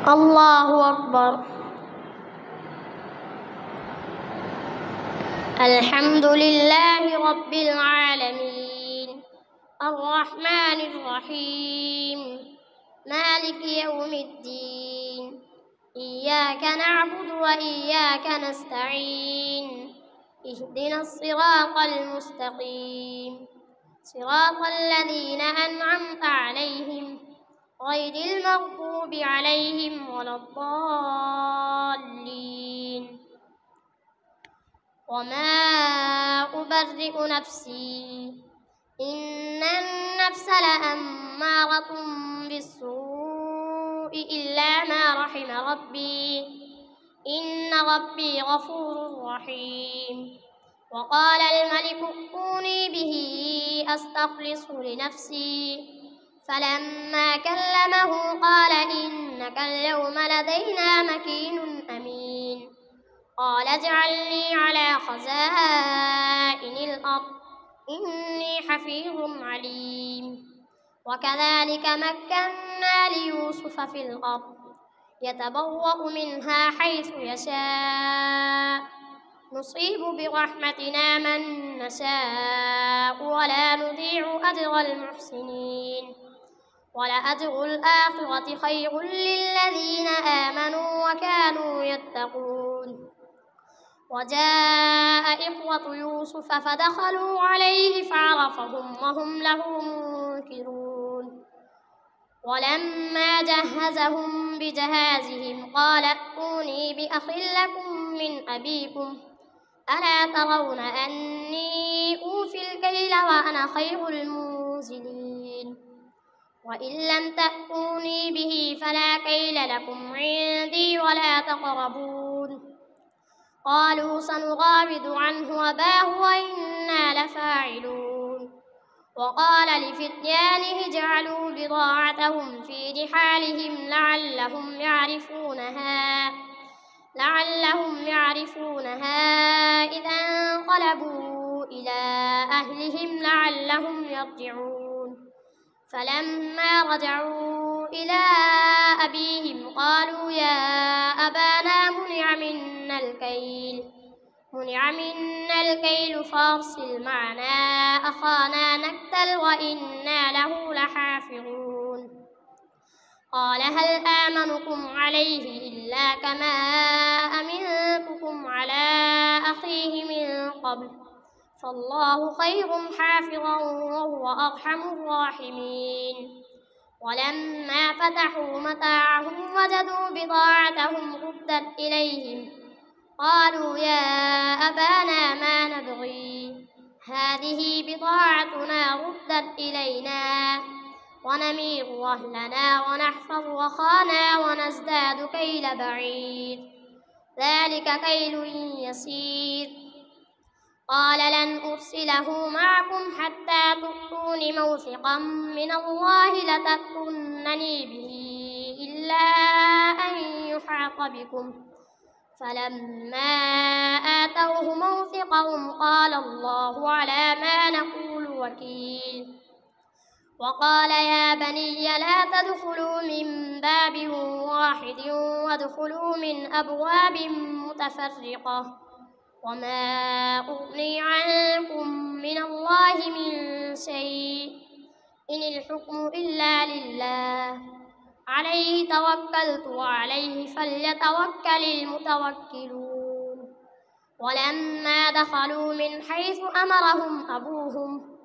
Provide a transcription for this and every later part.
الله أكبر. الحمد لله رب العالمين الرحمن الرحيم مالك يوم الدين إياك نعبد وإياك نستعين اهدنا الصراط المستقيم صراط الذين أنعمت عليهم غير المغضوب عليهم ولا الضالين. وما أبرئ نفسي إن النفس لأمارة بالسوء إلا ما رحم ربي إن ربي غفور رحيم. وقال الملك ائتوني به أستخلصه لنفسي فلما كلمه قال إنك اليوم لدينا مكين أمين. قال اجعلني على خزائن الأرض إني حفيظ عليم. وكذلك مكنا ليوسف في الأرض يتبوأ منها حيث يشاء نصيب برحمتنا من نشاء ولا نضيع أجر المحسنين. ولأجر الآخرة خير للذين آمنوا وكانوا يتقون. وجاء إخوة يوسف فدخلوا عليه فعرفهم وهم له منكرون. ولما جهزهم بجهازهم قال ائتوني بأخ لكم من أبيكم ألا ترون أني أوفي الكيل وأنا خير المنزلين. وإن لم تأتوني به فلا كيل لكم عندي ولا تقربون. قالوا سنراود عنه أباه وإنا لفاعلون. وقال لفتيانه اجعلوا بضاعتهم في رحالهم لعلهم يعرفونها إذا انقلبوا إلى أهلهم لعلهم يرجعون. فلما رجعوا إلى أبيهم قالوا يا أبانا منع منا الكيل فأرسل معنا أخانا نكتل وإنا له لحافظون. قال هل آمنكم عليه إلا كما أمنتكم على أخيه من قبل فالله خير حافظا وهو أرحم الراحمين. ولما فتحوا متاعهم وجدوا بضاعتهم ردت إليهم قالوا يا أبانا ما نبغي هذه بضاعتنا ردت إلينا ونمير أهلنا ونحفظ أخانا ونزداد كيل بعير ذلك كيل يسير. قال لن أرسله معكم حتى تؤتون موثقا من الله لتأتونني به إلا أن يحاط بكم. فلما آتوه موثقهم قال الله على ما نقول وكيل. وقال يا بني لا تدخلوا من باب واحد وادخلوا من أبواب متفرقة وما أغني عنكم من الله من شيء إن الحكم إلا لله عليه توكلت وعليه فليتوكل المتوكلون. ولما دخلوا من حيث أمرهم أبوهم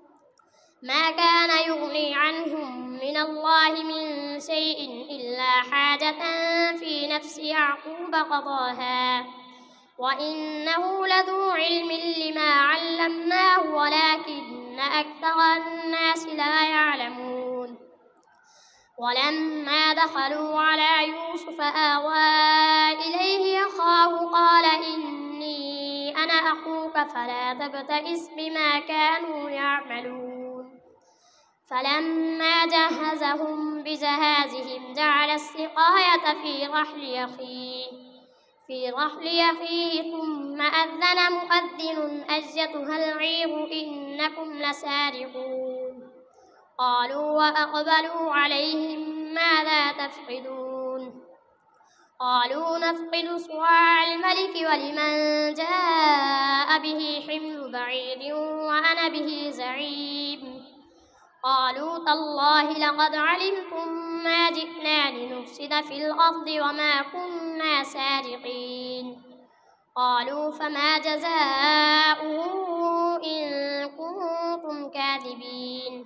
ما كان يغني عنهم من الله من شيء إلا حاجة في نفس يعقوب قضاها وإنه لذو علم لما علمناه ولكن أكثر الناس لا يعلمون. ولما دخلوا على يوسف آوى إليه أخاه قال إني أنا أخوك فلا تبتئس بما كانوا يعملون. فلما جهزهم بجهازهم جعل السقاية في رحل أخيه ثم أذن مؤذن أيتها العير إنكم لسارقون. قالوا وأقبلوا عليهم ماذا تفقدون قالوا نفقد صواع الملك ولمن جاء به حمل بعير وأنا به زعيم. قالوا تالله لقد علمتم ما جئنا لنفسد في الأرض وما كنا سارقين. قالوا فما جزاؤه إن كنتم كاذبين.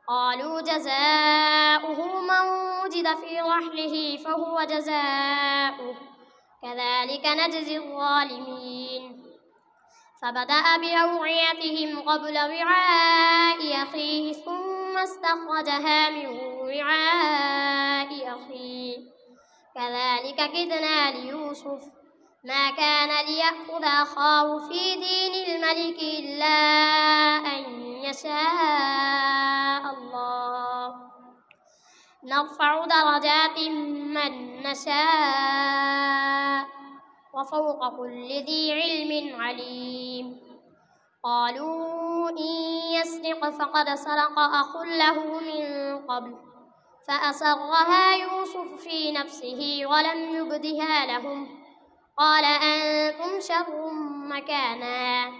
قالوا جزاؤه من وجد في رحله فهو جزاؤه كذلك نجزي الظالمين. فبدأ بأوعيتهم قبل وعاء أخيه ثم استخرجها من وعاء أخيه كذلك كدنا ليوسف ما كان ليأخذ أخاه في دين الملك إلا أن يشاء الله نرفع درجات من نشاء وفوق كل ذي علم عليم. قالوا إن يسرق فقد سرق أخ له من قبل فأسرها يوسف في نفسه ولم يبدها لهم قال أنتم شر مكانا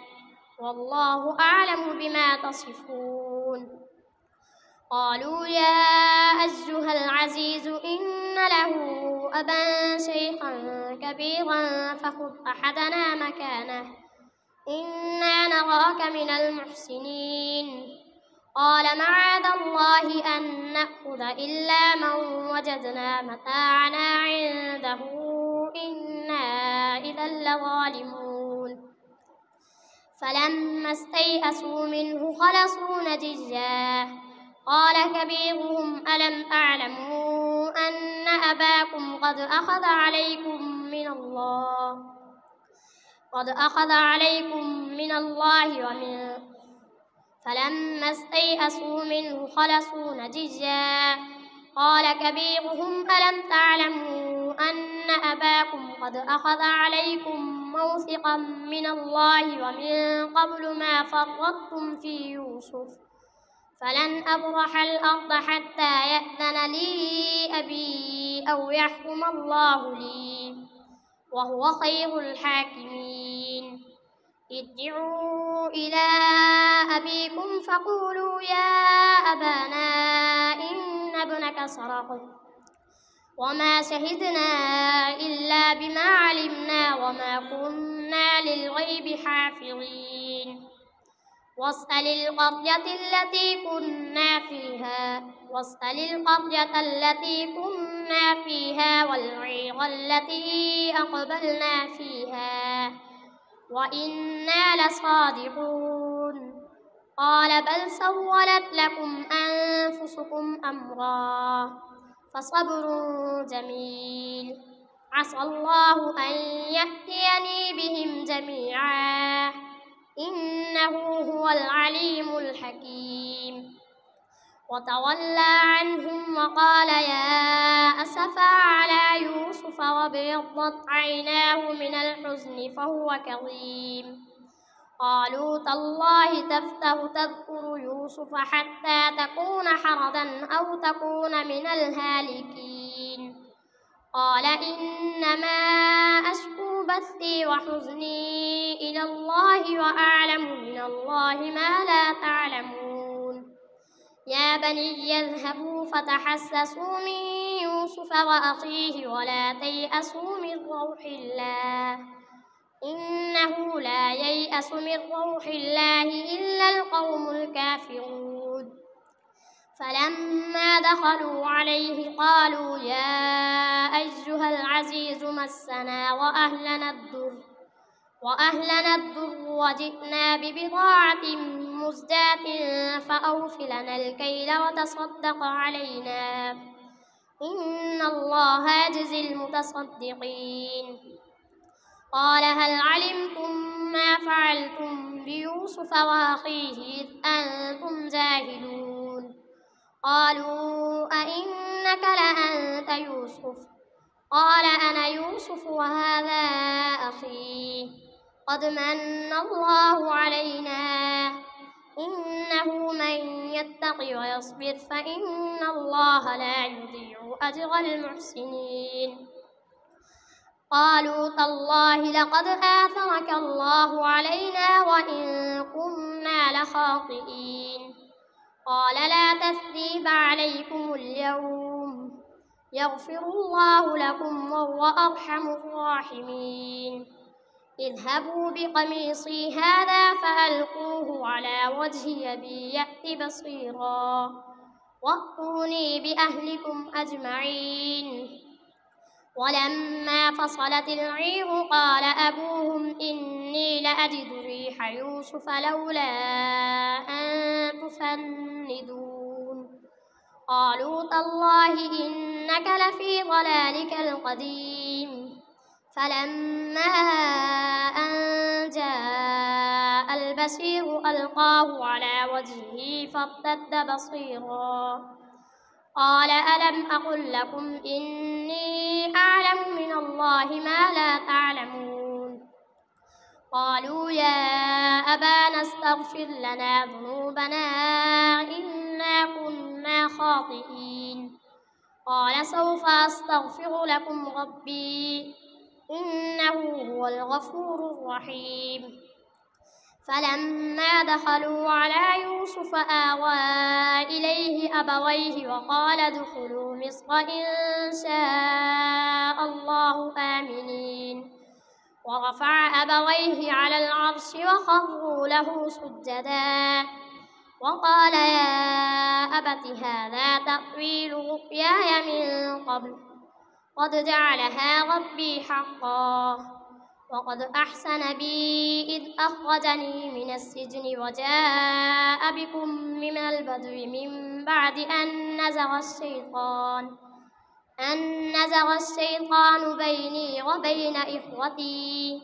والله أعلم بما تصفون. قالوا يا أيها العزيز إن له أبا شيخا كبيرا فخذ أحدنا مكانه إنا نراك من المحسنين. قال معاذ الله أن نأخذ إلا من وجدنا متاعنا عنده إنا إذا لظالمون. فلما استيئسوا منه خلصوا نجيا قال كبيرهم ألم تعلموا أن أباكم قد أخذ عليكم من الله ومن فلما استيئسوا منه خلصوا نجيا قال كبيرهم ألم تعلموا أن أباكم قد أخذ عليكم موثقا من الله ومن قبل ما فرطتم في يوسف فلن أبرح الأرض حتى يأذن لي أبي أو يحكم الله لي وهو خير الحاكمين. ارجعوا إلى أبيكم فقولوا يا أبانا إن ابنك سرق وما شهدنا إلا بما علمنا وما كنا للغيب حافظين. واسأل القرية التي كنا فيها والعير التي أقبلنا فيها وإنا لصادقون. قال بل سولت لكم أنفسكم أمرا فصبر جميل عسى الله أن يأتيني بهم جميعا إنه هو العليم الحكيم. وتولى عنهم وقال يا أسفا على يوسف وابيضت عيناه من الحزن فهو كظيم. قالوا تالله تفتأ تذكر يوسف حتى تكون حرضا أو تكون من الهالكين. قال إنما أشكو بثي وحزني إلى الله وأعلم من الله ما لا تعلمون. يا بني اذهبوا فتحسسوا من يوسف وأخيه ولا تيأسوا من روح الله إنه لا ييأس من روح الله إلا القوم الكافرون. فلما دخلوا عليه قالوا يا أيها العزيز مسنا وأهلنا الضر وجئنا ببضاعة مزجاة فأوف لنا الكيل وتصدق علينا إن الله يجزي المتصدقين. قال هل علمتم ما فعلتم بيوسف وأخيه إذ أنتم جاهلون. قالوا أئنك لأنت يوسف قال أنا يوسف وهذا أخي قد من الله علينا إنه من يتق ويصبر فإن الله لا يضيع أجر المحسنين. قالوا تالله لقد آثرك الله علينا وإن كنا لخاطئين قال لا تثريب عليكم اليوم يغفر الله لكم وهو أرحم الراحمين اذهبوا بقميصي هذا فألقوه على وجه أبي يأت بصيرا وأتوني بأهلكم أجمعين ولما فصلت العير قال أبوهم إني لأجد ريح يوسف لولا أن تفندون قالوا تالله إنك لفي ضلالك القديم فلما أن جاء البشير ألقاه على وجهه فارتد بصيرا قال ألم أقل لكم إني أعلم من الله ما لا تعلمون قالوا يا أبانا استغفر لنا ذنوبنا إنا كنا خاطئين قال سوف أستغفر لكم ربي إنه هو الغفور الرحيم فلما دخلوا على يوسف آوى إليه أبويه وقال ادخلوا مصر إن شاء الله آمنين ورفع أبويه على العرش وخروا له سجدا وقال يا أبت هذا تأويل رؤياي من قبل قد جعلها ربي حقا وقد أحسن بي إذ أخرجني من السجن وجاء بكم من البدو من بعد أن نزغ الشيطان بيني وبين إخوتي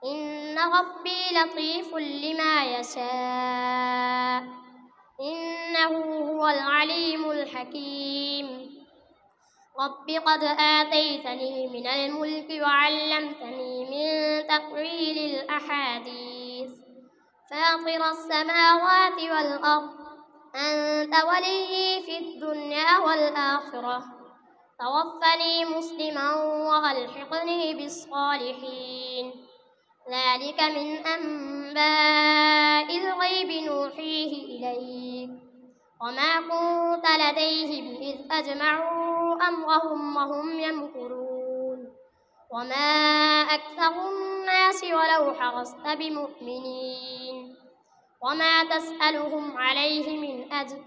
إن ربي لطيف لما يشاء إنه هو العليم الحكيم رب قد آتيتني من الملك وعلمتني من تأويل الأحاديث فاطر السماوات والأرض أنت وليي في الدنيا والآخرة توفني مسلما وألحقني بالصالحين ذلك من أنباء الغيب نوحيه إليك وما كنت لديهم إذ أجمعوا أمرهم وهم يمكرون وما أكثر الناس ولو حرصت بمؤمنين وما تسألهم عليه من أجر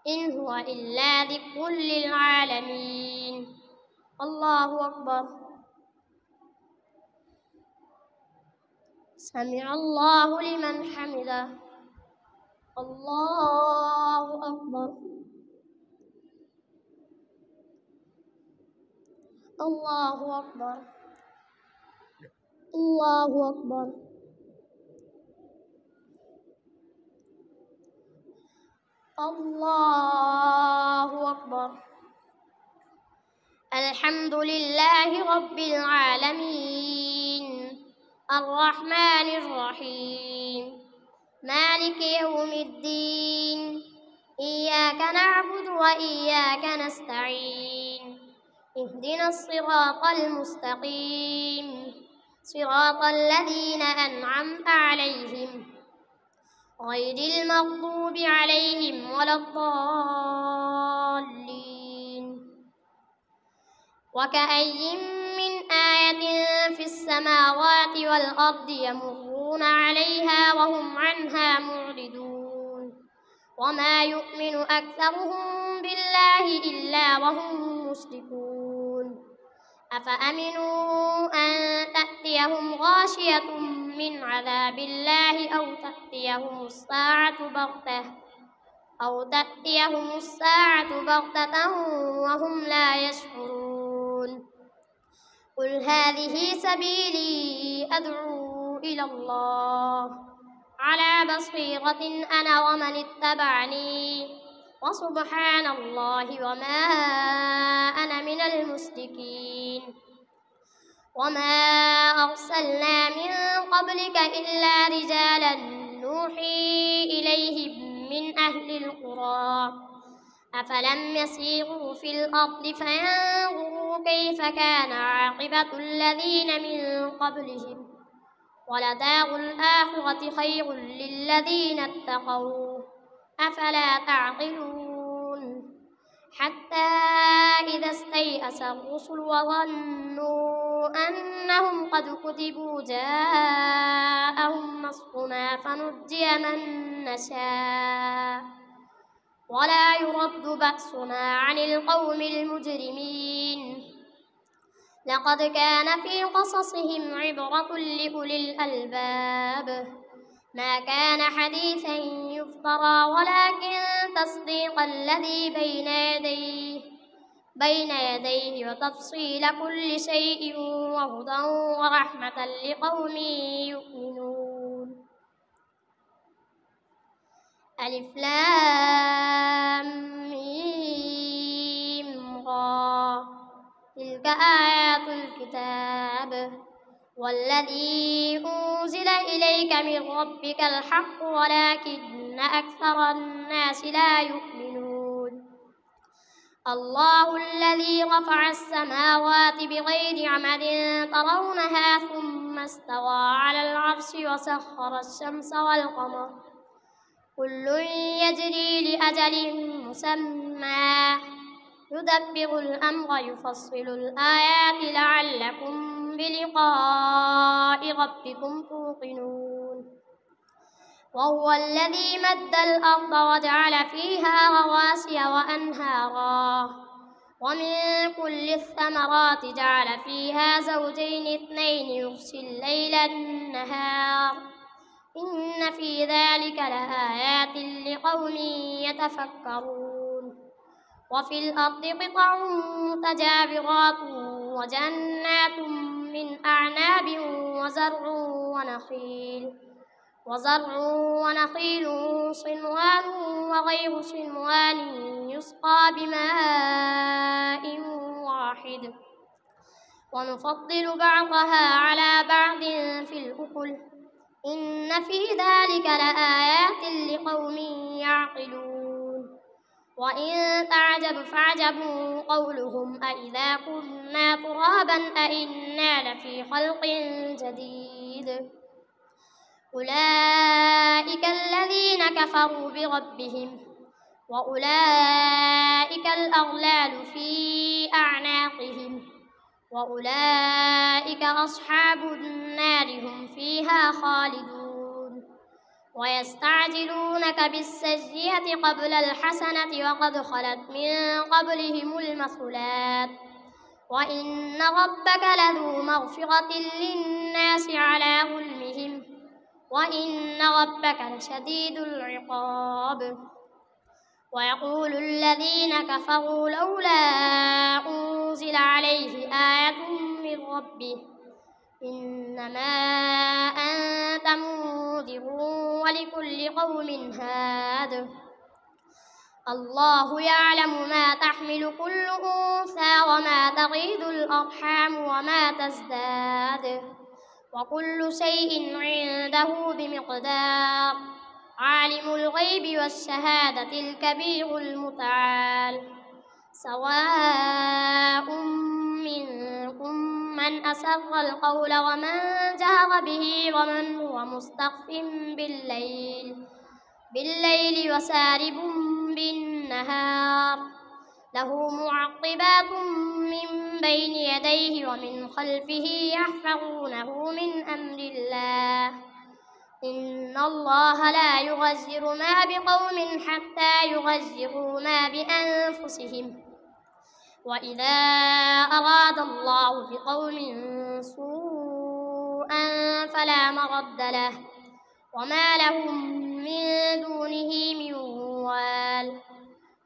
إن هو إلا ذكر للعالمين الله أكبر سمع الله لمن حمده الله أكبر الله أكبر الله أكبر الله أكبر الحمد لله رب العالمين الرحمن الرحيم مالك يوم الدين إياك نعبد وإياك نستعين اهدنا الصراط المستقيم صراط الذين أنعمت عليهم غير المغضوب عليهم ولا الضالين وكأي من آية في السماوات والأرض يمرون عليها وهم عنها معرضون وما يؤمن أكثرهم بالله إلا وهم مشركون أفأمنوا أن تأتيهم غاشية من عذاب الله أو تأتيهم الساعة بغتة وهم لا يشعرون قل هذه سبيلي أدعو إلى الله على بصيرة أنا ومن اتبعني وسبحان الله وما أنا من المشركين وما أرسلنا من قبلك إلا رجالا نوحي إليهم من أهل القرى أفلم يسيروا في الأرض فينظروا فانظروا كيف كان عاقبة الذين من قبلهم ولدار الآخرة خير للذين اتقوا أفلا تعقلون حتى إذا استيأس الرسل وظنوا أنهم قد كذبوا جاءهم نصرنا فنجي من نشاء ولا يرد بأسنا عن القوم المجرمين لقد كان في قصصهم عبرة لأولي الألباب ما كان حديثا يفترى ولكن تصديق الذي بين يديه وتفصيل كل شيء وهدى ورحمة لقوم يؤمنون ألف لام ميم را تلك آيات الكتاب والذي أنزل إليك من ربك الحق ولكن أكثر الناس لا يؤمنون الله الذي رفع السماوات بغير عمد ترونها ثم استوى على العرش وسخر الشمس والقمر كل يجري لأجل مسمى يدبر الأمر يفصل الآيات لعلكم بلقاء ربكم توقنون وهو الذي مد الأرض وجعل فيها رواسي وأنهارا ومن كل الثمرات جعل فيها زوجين اثنين يغشي الليل النهار إن في ذلك لآيات لقوم يتفكرون وفي الأرض قطع متجاورات وجنات من أعناب وزرع ونخيل صنوان وغير صنوان يسقى بماء واحد ونفضل بعضها على بعض في الأكل إن في ذلك لآيات لقوم يعقلون وإن تعجب فعجب قولهم أإذا كنا ترابا أإنا لفي خلق جديد أولئك الذين كفروا بربهم وأولئك الأغلال في أعناقهم وأولئك أصحاب النار هم فيها خالدون ويستعجلونك بالسيئة قبل الحسنة وقد خلت من قبلهم المثلات وإن ربك لذو مغفرة للناس على ظلمهم وإن ربك لشديد العقاب ويقول الذين كفروا لولا أنزل عليه آية من ربه إنما أنت منذر ولكل قوم هاد الله يعلم ما تحمل كل أنثى وما تغيض الأرحام وما تزداد وكل شيء عنده بمقدار عالم الغيب والشهادة الكبير المتعال سواء منكم من أسر القول ومن جهر به ومن هو مستخف بالليل وسارب بالنهار له معقبات من بين يديه ومن خلفه يحفظونه من أمر الله إن الله لا يغير ما بقوم حتى يغيروا ما بأنفسهم وإذا أراد الله بقوم سوءا فلا مرد له وما لهم من دونه من وال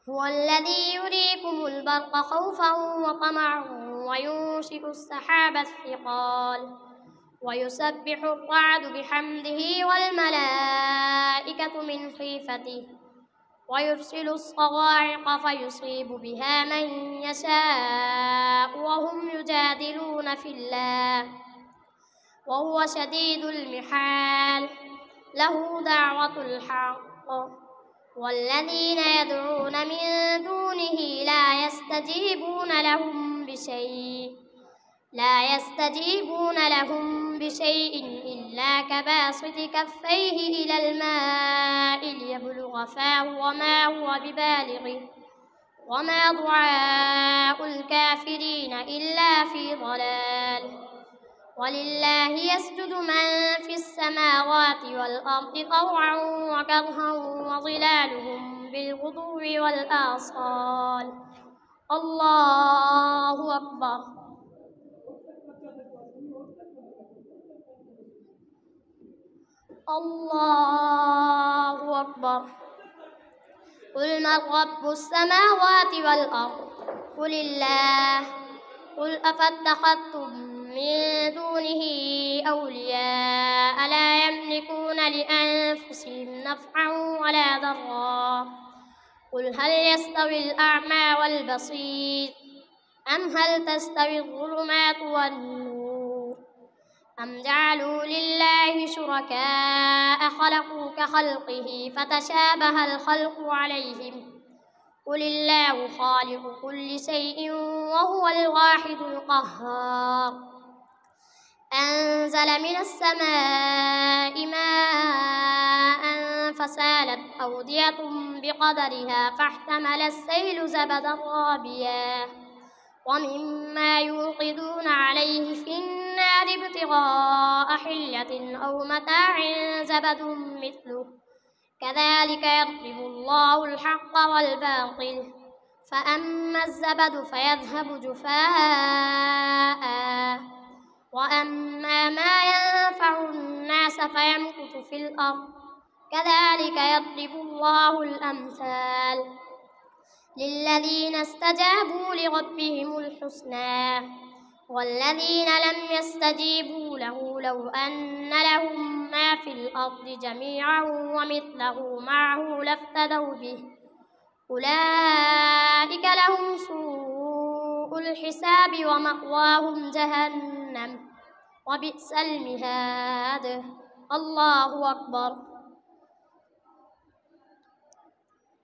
هو الذي يريكم البرق خوفا وطمعا وينشئ السحاب الثقال ويسبح الرعد بحمده والملائكة من خيفته ويرسل الصواعق فيصيب بها من يشاء وهم يجادلون في الله وهو شديد المحال له دعوة الحق والذين يدعون من دونه لا يستجيبون لهم بشيء لا يستجيبون لهم بشيء إلا كباسط كفيه إلى الماء ليبلغ فاه وما هو ببالغه وما دعاء الكافرين إلا في ضلال. ولله يسجد من في السماوات والأرض طوعا وكرها وظلالهم بالغدو والآصال. الله أكبر. الله أكبر. قل من رب السماوات والأرض قل الله. قل أفاتخذتم من دونه أولياء لا يملكون لأنفسهم نفعا ولا ضرا. قل هل يستوي الأعمى والبصير أم هل تستوي الظلمات والنور أم جعلوا لله شركاء خلقوا كخلقه فتشابه الخلق عليهم. قل الله خالق كل شيء وهو الواحد القهار. أنزل من السماء ماء فسالت أودية بقدرها فاحتمل السيل زبدا رابيا ومما يوقدون عليه في النار ابتغاء حلية أو متاع زبد مثله كذلك يضرب الله الحق والباطل فأما الزبد فيذهب جفاء وأما ما ينفع الناس فيمكث في الأرض كذلك يضرب الله الأمثال للذين استجابوا لربهم الحسنى والذين لم يستجيبوا له لو أن لهم ما في الأرض جميعا ومثله معه لافتدوا به أولئك لهم سوء الحساب ومأواهم جهنم وبئس المهاد. الله أكبر.